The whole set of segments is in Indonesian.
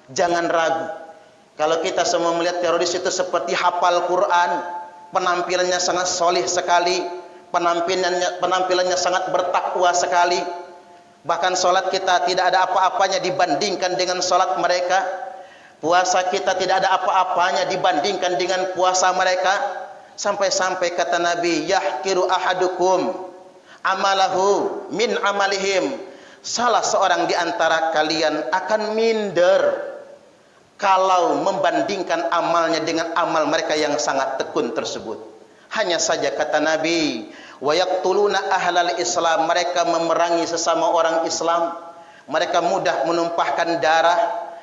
Jangan ragu. Kalau kita semua melihat teroris itu seperti hafal Quran, penampilannya sangat solih sekali, penampilannya sangat bertakwa sekali. Bahkan sholat kita tidak ada apa-apanya dibandingkan dengan sholat mereka. Puasa kita tidak ada apa-apanya dibandingkan dengan puasa mereka. Sampai-sampai kata Nabi, yahkiru ahadukum amalahu min amalihim. Salah seorang di antara kalian akan minder kalau membandingkan amalnya dengan amal mereka yang sangat tekun tersebut. Hanya saja kata Nabi, wa yaqtuluna ahlal Islam, mereka memerangi sesama orang Islam, mereka mudah menumpahkan darah,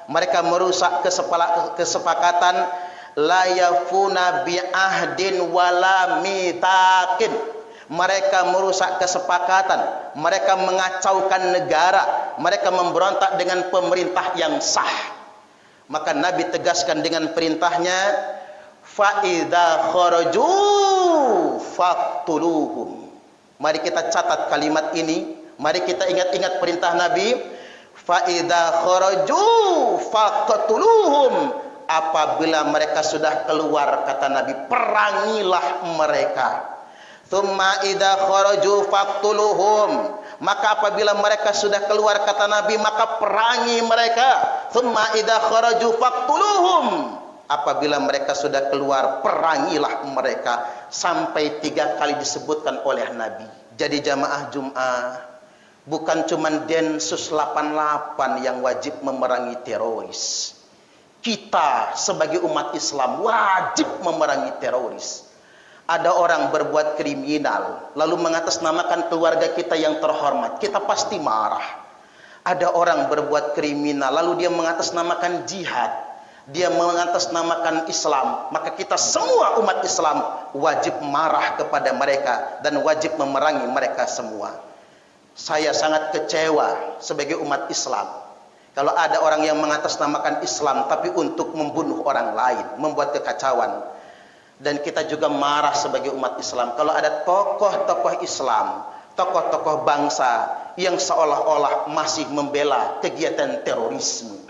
mereka merusak kesepakatan, la yafuna bi ahdin wala mitakin, mereka merusak kesepakatan, mereka mengacaukan negara, mereka memberontak dengan pemerintah yang sah. Maka Nabi tegaskan dengan perintahnya, fa idza kharaju faqtuluhum. Mari kita catat kalimat ini, mari kita ingat-ingat perintah Nabi, fa idza kharaju faqtuluhum. Apabila mereka sudah keluar, kata Nabi, perangilah mereka. Tsumma idza kharaju faqtuluhum. Maka apabila mereka sudah keluar, kata Nabi, maka perangi mereka. Tsumma idza kharaju faqtuluhum. Apabila mereka sudah keluar, perangilah mereka. Sampai 3 kali disebutkan oleh Nabi. Jadi jamaah Jum'ah, bukan cuma Densus 88 yang wajib memerangi teroris. Kita sebagai umat Islam wajib memerangi teroris. Ada orang berbuat kriminal lalu mengatasnamakan keluarga kita yang terhormat, kita pasti marah. Ada orang berbuat kriminal lalu dia mengatasnamakan jihad, dia mengatasnamakan Islam, maka kita semua umat Islam wajib marah kepada mereka dan wajib memerangi mereka semua. Saya sangat kecewa sebagai umat Islam kalau ada orang yang mengatasnamakan Islam tapi untuk membunuh orang lain, membuat kekacauan. Dan kita juga marah sebagai umat Islam kalau ada tokoh-tokoh Islam, tokoh-tokoh bangsa yang seolah-olah masih membela kegiatan terorisme.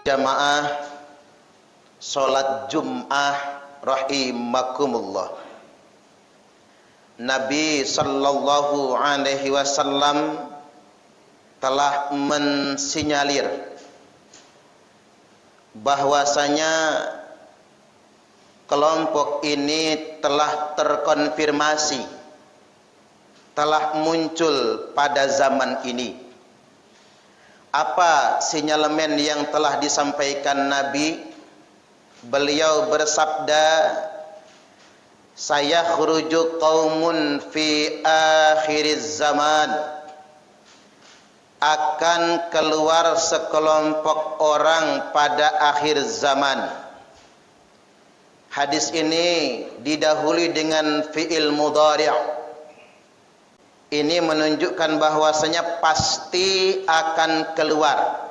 Jamaah sholat Jum'ah rahimakumullah. Nabi sallallahu alaihi wasallam telah mensinyalir bahwasanya kelompok ini telah terkonfirmasi, telah muncul pada zaman ini. Apa sinyalemen yang telah disampaikan Nabi? Beliau bersabda, sayakhruju qaumun fi akhiriz zaman, akan keluar sekelompok orang pada akhir zaman. Hadis ini didahului dengan fi'il mudhari'. Ini menunjukkan bahwasanya pasti akan keluar,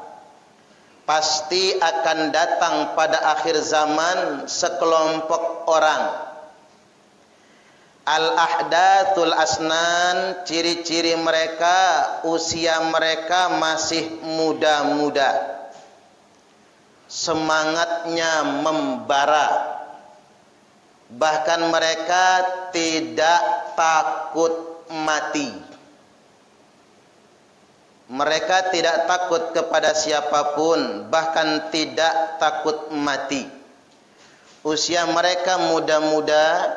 pasti akan datang pada akhir zaman sekelompok orang. Al-ahdathul asnan, ciri-ciri mereka, usia mereka masih muda-muda, semangatnya membara, bahkan mereka tidak takut mati. Mereka tidak takut kepada siapapun, bahkan tidak takut mati. Usia mereka muda-muda,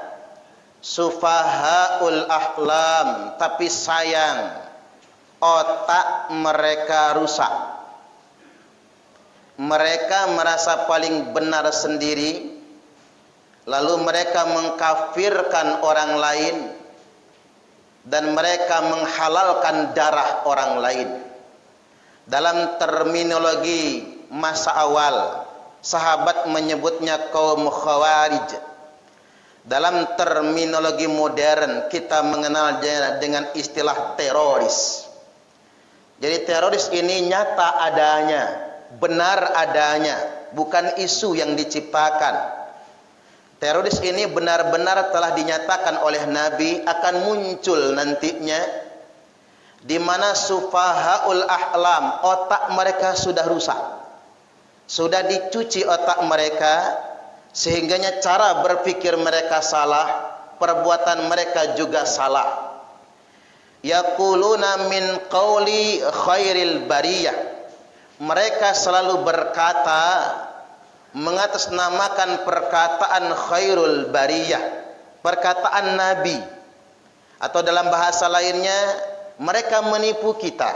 sufahaul ahlam, tapi sayang, otak mereka rusak. Mereka merasa paling benar sendiri, lalu mereka mengkafirkan orang lain, dan mereka menghalalkan darah orang lain. Dalam terminologi masa awal, sahabat menyebutnya kaum khawarij. Dalam terminologi modern, kita mengenalnya dengan istilah teroris. Jadi teroris ini nyata adanya, benar adanya, bukan isu yang diciptakan. Teroris ini benar-benar telah dinyatakan oleh Nabi akan muncul nantinya, di mana sufahaul ahlam, otak mereka sudah rusak, sudah dicuci otak mereka, sehingganya cara berpikir mereka salah, perbuatan mereka juga salah. Yaquluna min qauli khairil bariyah, mereka selalu berkata mengatasnamakan perkataan khairul bariyah, perkataan Nabi, atau dalam bahasa lainnya mereka menipu kita,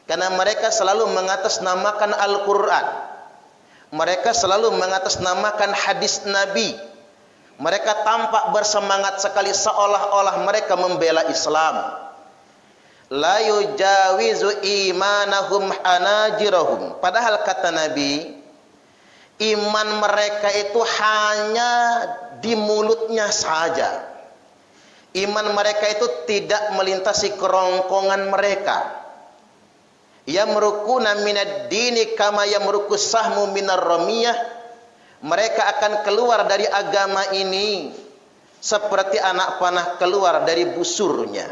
karena mereka selalu mengatasnamakan Al-Quran, mereka selalu mengatasnamakan hadis Nabi. Mereka tampak bersemangat sekali seolah-olah mereka membela Islam. La yujawizu imanahum hanajirahum, padahal kata Nabi, iman mereka itu hanya di mulutnya saja. Iman mereka itu tidak melintasi kerongkongan mereka. Yamrukuna minad dini kama yamruku sahmu minar ramiyah. Mereka akan keluar dari agama ini seperti anak panah keluar dari busurnya.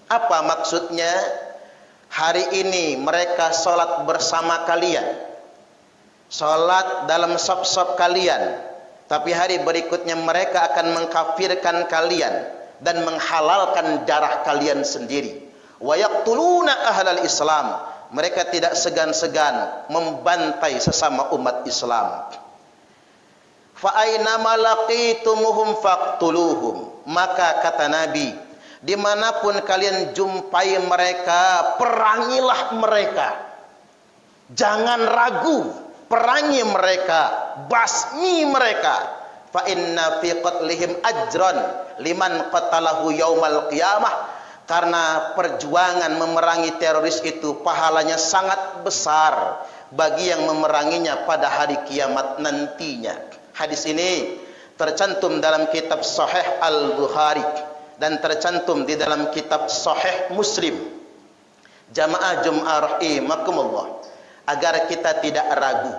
Apa maksudnya? Hari ini mereka sholat bersama kalian, sholat dalam saf-saf kalian, tapi hari berikutnya mereka akan mengkafirkan kalian dan menghalalkan darah kalian sendiri. Wa yaqtuluna ahlal Islam, mereka tidak segan-segan membantai sesama umat Islam. Fa aina malaqitumuhum faqtuluhum, maka kata Nabi, dimanapun kalian jumpai mereka, perangilah mereka. Jangan ragu, perangi mereka, basmi mereka. Fa inna fi qatlihim ajran liman qatalahu yaumal qiyamah, karena perjuangan memerangi teroris itu pahalanya sangat besar bagi yang memeranginya pada hari kiamat nantinya. Hadis ini tercantum dalam kitab Sahih Al-Bukhari dan tercantum di dalam kitab Sahih Muslim. Jamaah Jum'ah rahimakumullah, agar kita tidak ragu,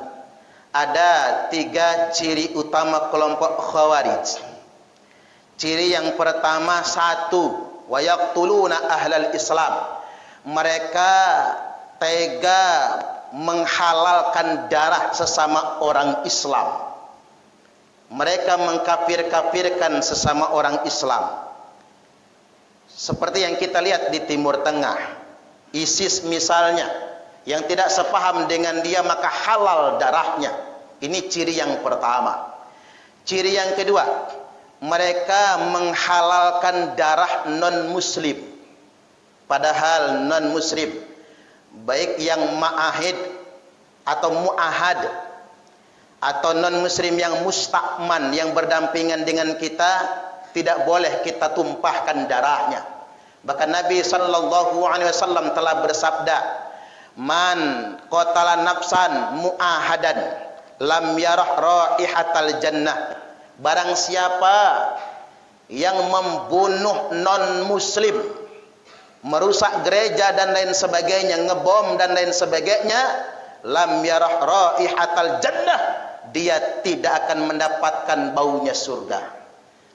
ada 3 ciri utama kelompok Khawarij. Ciri yang pertama, 1, wa yaqtuluna ahlal Islam, mereka tega menghalalkan darah sesama orang Islam. Mereka mengkafir-kafirkan sesama orang Islam. Seperti yang kita lihat di Timur Tengah, ISIS misalnya, yang tidak sepaham dengan dia maka halal darahnya. Ini ciri yang pertama. Ciri yang kedua, mereka menghalalkan darah non-muslim. Padahal non-muslim, baik yang ma'ahid atau mu'ahad, atau non-muslim yang mustakman, yang berdampingan dengan kita, tidak boleh kita tumpahkan darahnya. Bahkan Nabi SAW telah bersabda, man qatala nafsan mu'ahadan lam yarah raihatal jannah, barang siapa yang membunuh non-muslim, merusak gereja dan lain sebagainya, ngebom dan lain sebagainya, lam yarah raihatal jannah, dia tidak akan mendapatkan baunya surga.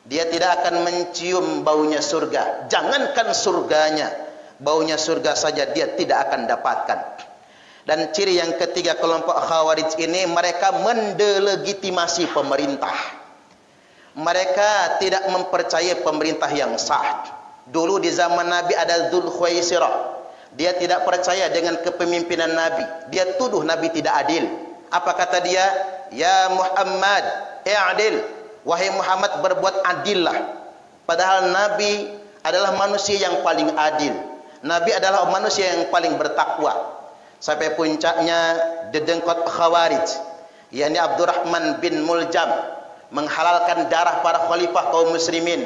Dia tidak akan mencium baunya surga. Jangankan surganya, baunya surga saja dia tidak akan dapatkan. Dan ciri yang ketiga kelompok Khawarij ini, mereka mendelegitimasi pemerintah. Mereka tidak mempercayai pemerintah yang sah. Dulu di zaman Nabi ada Dzul Khuwaisirah, dia tidak percaya dengan kepemimpinan Nabi. Dia tuduh Nabi tidak adil. Apa kata dia? Ya Muhammad, i'adil, wahai Muhammad, berbuat adillah. Padahal Nabi adalah manusia yang paling adil. Nabi adalah manusia yang paling bertakwa. Sampai puncaknya dedengkot Khawarij, yakni Abdurrahman bin Muljam, menghalalkan darah para khalifah kaum muslimin,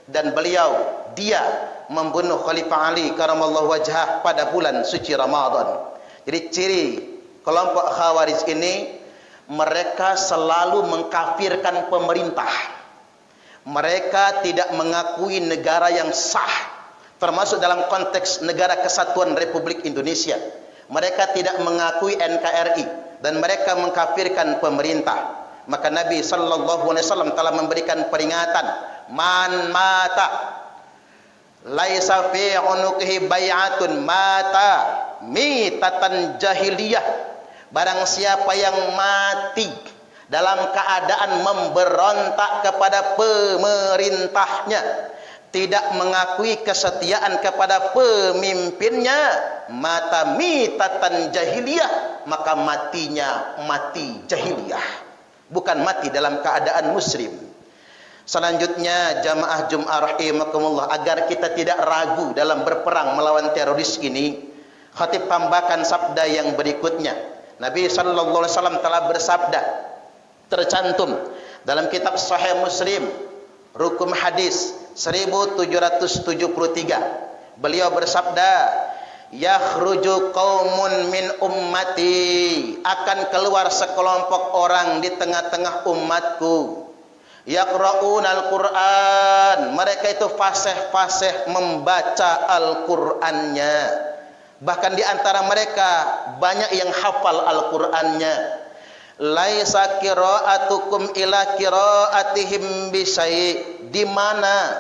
dan dia membunuh Khalifah Ali karamallahu wajhah pada bulan suci Ramadan. Jadi ciri kelompok Khawarij ini, mereka selalu mengkafirkan pemerintah. Mereka tidak mengakui negara yang sah, termasuk dalam konteks negara kesatuan Republik Indonesia. Mereka tidak mengakui NKRI dan mereka mengkafirkan pemerintah. Maka Nabi sallallahu alaihi wasallam telah memberikan peringatan, man mata laisa fi unuqihi bai'atun mata mitatan jahiliyah. Barang siapa yang mati dalam keadaan memberontak kepada pemerintahnya, tidak mengakui kesetiaan kepada pemimpinnya, mata mitatan jahiliyah, maka matinya mati jahiliyah, bukan mati dalam keadaan muslim. Selanjutnya jamaah Jum'ah rahimakumullah, agar kita tidak ragu dalam berperang melawan teroris ini, khatib tambahkan sabda yang berikutnya. Nabi sallallahu alaihi wasallam telah bersabda, tercantum dalam kitab Sahih Muslim rukun hadis 1773. Beliau bersabda, yakhruju qaumun min ummati, akan keluar sekelompok orang di tengah-tengah umatku, yaqra'unal Qur'an, mereka itu fasih-fasih membaca Al-Qur'annya. Bahkan di antara mereka banyak yang hafal Al-Qur'annya. Laisa qira'atukum ila qira'atihim bisyai', di mana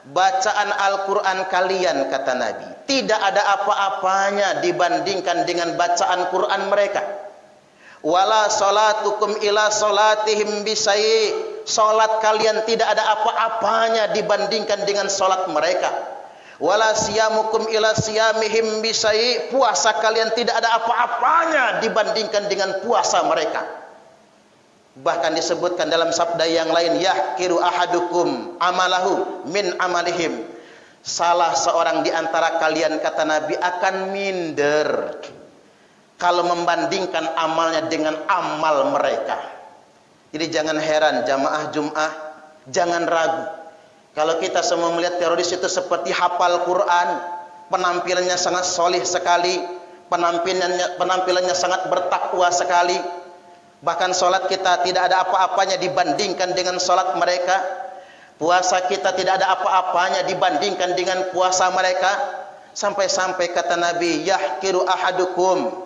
bacaan Al-Qur'an kalian, kata Nabi, tidak ada apa-apanya dibandingkan dengan bacaan Quran mereka. Wala salatukum ila salatihim bisyai', salat kalian tidak ada apa-apanya dibandingkan dengan salat mereka. Wala siyamukum ila siyamihim bisyai', puasa kalian tidak ada apa-apanya dibandingkan dengan puasa mereka. Bahkan disebutkan dalam sabda yang lain, yahkiru ahadukum amalahu min amalihim, salah seorang di antara kalian, kata Nabi, akan minder kalau membandingkan amalnya dengan amal mereka. Jadi jangan heran jamaah Jum'ah, jangan ragu kalau kita semua melihat teroris itu seperti hafal Quran, penampilannya sangat solih sekali, penampilannya sangat bertakwa sekali. Bahkan solat kita tidak ada apa-apanya dibandingkan dengan solat mereka. Puasa kita tidak ada apa-apanya dibandingkan dengan puasa mereka. Sampai-sampai kata Nabi, yahkiru ahadukum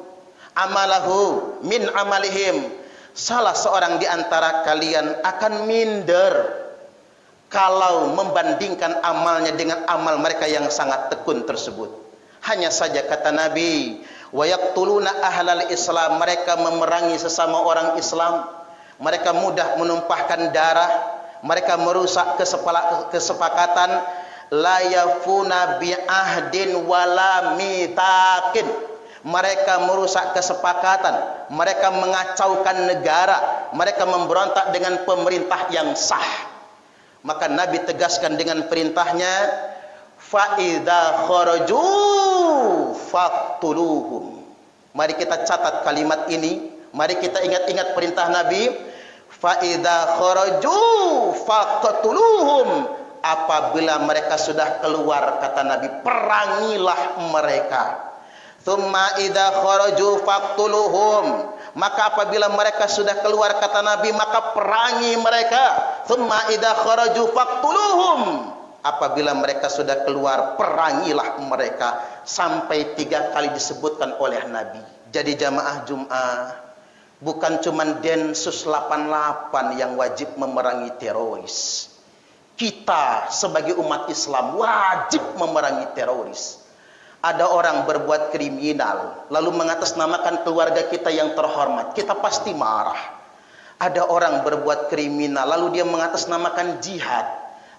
amalahu min amalihim, salah seorang di antara kalian akan minder kalau membandingkan amalnya dengan amal mereka yang sangat tekun tersebut. Hanya saja kata Nabi, wa yaqtuluna ahlal Islam, mereka memerangi sesama orang Islam, mereka mudah menumpahkan darah, mereka merusak kesepakatan, la yafuna bi ahdin wala mitakin, mereka merusak kesepakatan, mereka mengacaukan negara, mereka memberontak dengan pemerintah yang sah. Maka Nabi tegaskan dengan perintahnya, fa idza kharaju faqtuluhum. Mari kita catat kalimat ini, mari kita ingat-ingat perintah Nabi, fa idza kharaju faqtuluhum, apabila mereka sudah keluar, kata Nabi, perangilah mereka. Tsumma idza kharaju faqtuluhum, maka apabila mereka sudah keluar, kata Nabi, maka perangi mereka. Tsumma idza kharaju faqtuluhum, apabila mereka sudah keluar, perangilah mereka. Sampai 3 kali disebutkan oleh Nabi. Jadi jamaah Jum'ah, bukan cuma Densus 88 yang wajib memerangi teroris. Kita sebagai umat Islam wajib memerangi teroris. Ada orang berbuat kriminal lalu mengatasnamakan keluarga kita yang terhormat, kita pasti marah. Ada orang berbuat kriminal lalu dia mengatasnamakan jihad,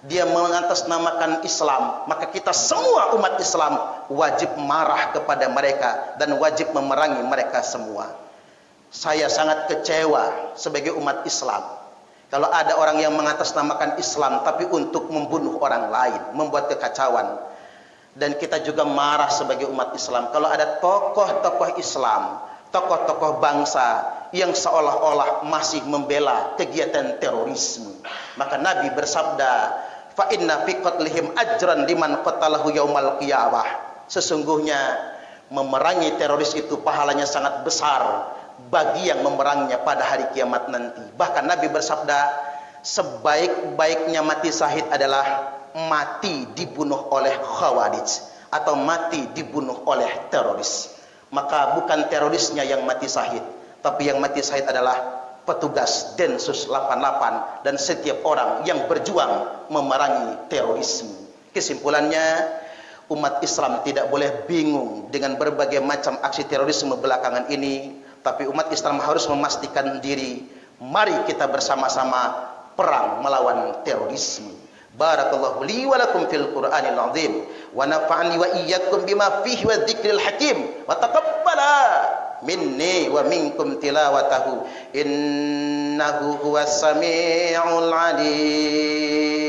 dia mengatasnamakan Islam, maka kita semua umat Islam wajib marah kepada mereka dan wajib memerangi mereka semua. Saya sangat kecewa sebagai umat Islam kalau ada orang yang mengatasnamakan Islam tapi untuk membunuh orang lain, membuat kekacauan. Dan kita juga marah sebagai umat Islam kalau ada tokoh-tokoh Islam, tokoh-tokoh bangsa yang seolah-olah masih membela kegiatan terorisme. Maka Nabi bersabda, fa inna fi qatlihim ajran liman qatalahu yaumal qiyamah. Sesungguhnya memerangi teroris itu pahalanya sangat besar bagi yang memerangnya pada hari kiamat nanti. Bahkan Nabi bersabda, sebaik-baiknya mati syahid adalah mati dibunuh oleh khawarij atau mati dibunuh oleh teroris. maka bukan terorisnya yang mati syahid, tapi yang mati syahid adalah petugas Densus 88 dan setiap orang yang berjuang memerangi terorisme. Kesimpulannya, umat Islam tidak boleh bingung dengan berbagai macam aksi terorisme belakangan ini, tapi umat Islam harus memastikan diri. Mari kita bersama-sama perang melawan terorisme. Barakallahu li wa lakum fil Qur'anil azim wa nafa'ani wa iyyakum bima fihi wa dzikril hakim wa taqabbala minni wa minkum tilawatahu innahu huwas samiul alim.